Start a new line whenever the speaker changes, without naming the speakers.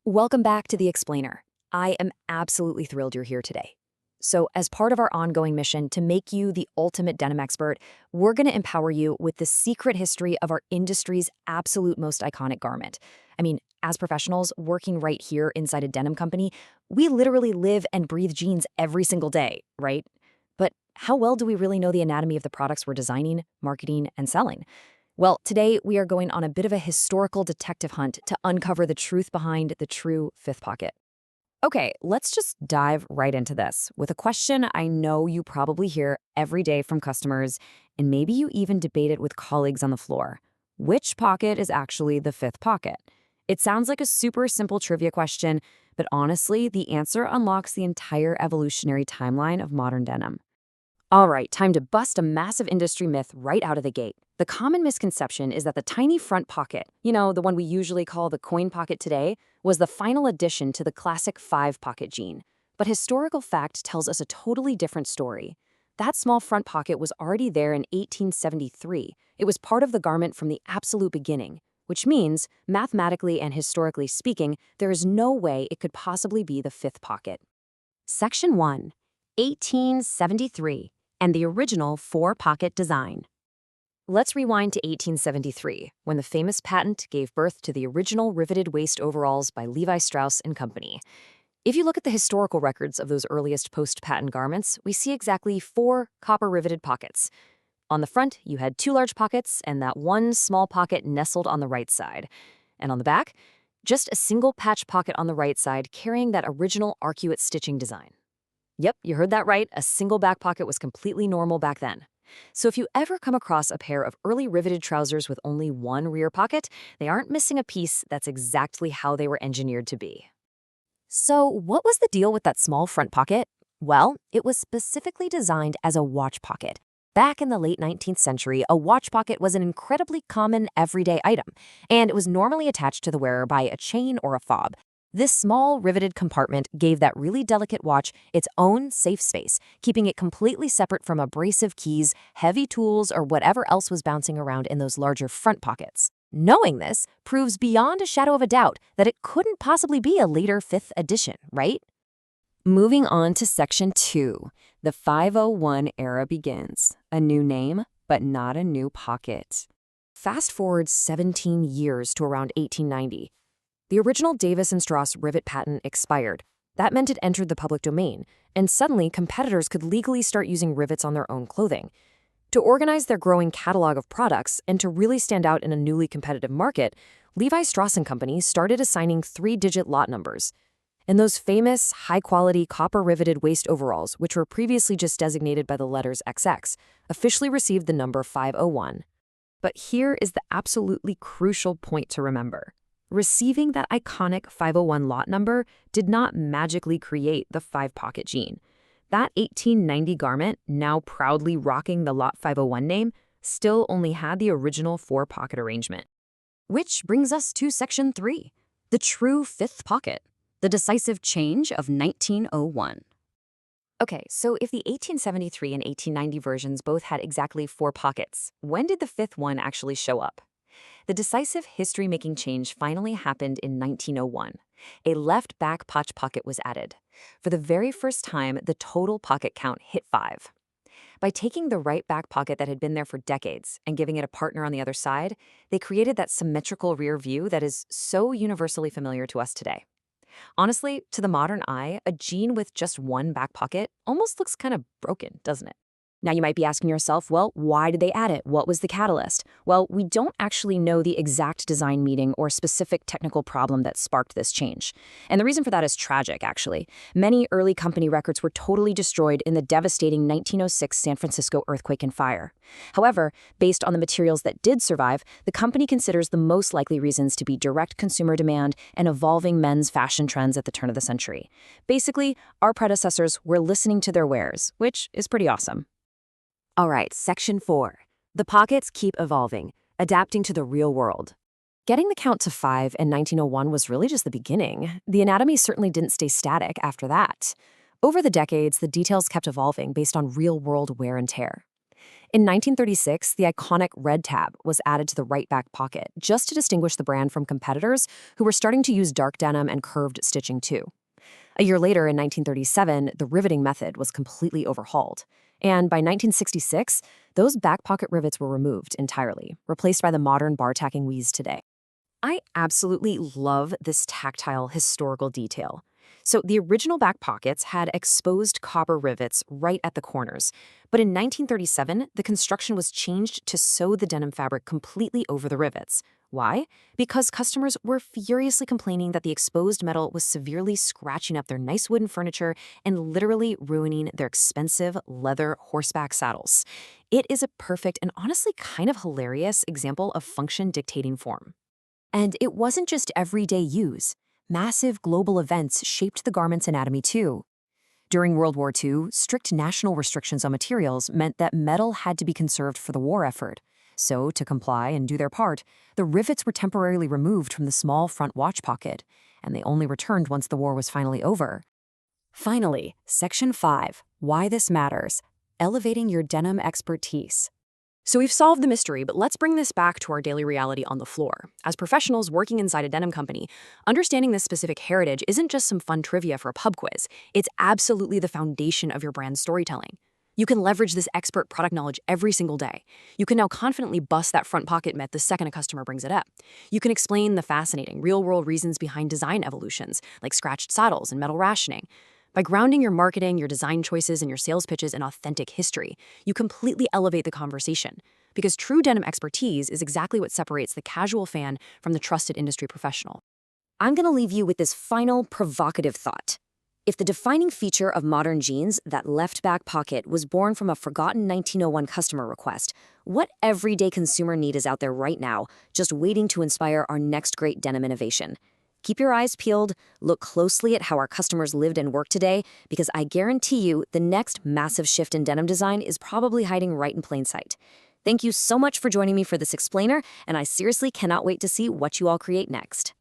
Welcome back to The Explainer. I am absolutely thrilled you're here today. So, as part of our ongoing mission to make you the ultimate denim expert, we're going to empower you with the secret history of our industry's absolute most iconic garment. I mean, as professionals working right here inside a denim company, we literally live and breathe jeans every single day, right? But how well do we really know the anatomy of the products we're designing, marketing, and selling? Well, today we are going on a bit of a historical detective hunt to uncover the truth behind the true fifth pocket. Okay, let's just dive right into this with a question I know you probably hear every day from customers, and maybe you even debate it with colleagues on the floor. Which pocket is actually the fifth pocket? It sounds like a super simple trivia question, but honestly, the answer unlocks the entire evolutionary timeline of modern denim. All right, time to bust a massive industry myth right out of the gate. The common misconception is that the tiny front pocket, the one we usually call the coin pocket today, was the final addition to the classic five-pocket jean. But historical fact tells us a totally different story. That small front pocket was already there in 1873. It was part of the garment from the absolute beginning, which means, mathematically and historically speaking, there is no way it could possibly be the fifth pocket. Section 1, 1873, and the original four-pocket design. Let's rewind to 1873, when the famous patent gave birth to the original riveted waist overalls by Levi Strauss and Company. If you look at the historical records of those earliest post-patent garments, we see exactly four copper-riveted pockets. On the front, you had two large pockets and that one small pocket nestled on the right side. And on the back, just a single patch pocket on the right side carrying that original arcuate stitching design. Yep, you heard that right. A single back pocket was completely normal back then. So if you ever come across a pair of early riveted trousers with only one rear pocket, they aren't missing a piece. That's exactly how they were engineered to be. So what was the deal with that small front pocket? Well, it was specifically designed as a watch pocket. Back in the late 19th century, a watch pocket was an incredibly common everyday item, and it was normally attached to the wearer by a chain or a fob. This small riveted compartment gave that really delicate watch its own safe space, keeping it completely separate from abrasive keys, heavy tools, or whatever else was bouncing around in those larger front pockets. Knowing this proves beyond a shadow of a doubt that it couldn't possibly be a later fifth edition, right? Moving on to Section 2, the 501 era begins. A new name, but not a new pocket. Fast forward 17 years to around 1890. The original Davis and Strauss rivet patent expired. That meant it entered the public domain, and suddenly competitors could legally start using rivets on their own clothing. To organize their growing catalog of products and to really stand out in a newly competitive market, Levi Strauss & Company started assigning three-digit lot numbers. And those famous, high-quality copper-riveted waist overalls, which were previously just designated by the letters XX, officially received the number 501. But here is the absolutely crucial point to remember. Receiving that iconic 501 lot number did not magically create the five-pocket jean. That 1890 garment, now proudly rocking the Lot 501 name, still only had the original four-pocket arrangement. Which brings us to Section 3, the true fifth pocket, the decisive change of 1901. Okay, so if the 1873 and 1890 versions both had exactly four pockets, when did the fifth one actually show up? The decisive history-making change finally happened in 1901. A left back patch pocket was added. For the very first time, the total pocket count hit 5. By taking the right back pocket that had been there for decades and giving it a partner on the other side, they created that symmetrical rear view that is so universally familiar to us today. Honestly, to the modern eye, a jean with just one back pocket almost looks kind of broken, doesn't it? Now you might be asking yourself, well, why did they add it? What was the catalyst? Well, we don't actually know the exact design meeting or specific technical problem that sparked this change. And the reason for that is tragic, actually. Many early company records were totally destroyed in the devastating 1906 San Francisco earthquake and fire. However, based on the materials that did survive, the company considers the most likely reasons to be direct consumer demand and evolving men's fashion trends at the turn of the century. Basically, our predecessors were listening to their wares, which is pretty awesome. All right, Section 4. The pockets keep evolving, adapting to the real world. Getting the count to 5 in 1901 was really just the beginning. The anatomy certainly didn't stay static after that. Over the decades, the details kept evolving based on real-world wear and tear. In 1936, the iconic red tab was added to the right back pocket just to distinguish the brand from competitors who were starting to use dark denim and curved stitching too. A year later, in 1937, the riveting method was completely overhauled. And by 1966, those back pocket rivets were removed entirely, replaced by the modern bar tacking we use today. I absolutely love this tactile historical detail. So the original back pockets had exposed copper rivets right at the corners. But in 1937, the construction was changed to sew the denim fabric completely over the rivets. Why? Because customers were furiously complaining that the exposed metal was severely scratching up their nice wooden furniture and literally ruining their expensive leather horseback saddles. It is a perfect and honestly kind of hilarious example of function dictating form. And it wasn't just everyday use. Massive global events shaped the garment's anatomy too. During World War II, strict national restrictions on materials meant that metal had to be conserved for the war effort. So, to comply and do their part, the rivets were temporarily removed from the small front watch pocket, and they only returned once the war was finally over. Finally, Section 5, Why This Matters, Elevating Your Denim Expertise. So we've solved the mystery, but let's bring this back to our daily reality on the floor. As professionals working inside a denim company, understanding this specific heritage isn't just some fun trivia for a pub quiz. It's absolutely the foundation of your brand's storytelling. You can leverage this expert product knowledge every single day. You can now confidently bust that front pocket myth the second a customer brings it up. You can explain the fascinating, real-world reasons behind design evolutions, like scratched saddles and metal rationing. By grounding your marketing, your design choices, and your sales pitches in authentic history, you completely elevate the conversation. Because true denim expertise is exactly what separates the casual fan from the trusted industry professional. I'm going to leave you with this final provocative thought. If the defining feature of modern jeans, that left back pocket, was born from a forgotten 1901 customer request, what everyday consumer need is out there right now, just waiting to inspire our next great denim innovation? Keep your eyes peeled, look closely at how our customers lived and worked today, because I guarantee you the next massive shift in denim design is probably hiding right in plain sight. Thank you so much for joining me for this explainer, and I seriously cannot wait to see what you all create next.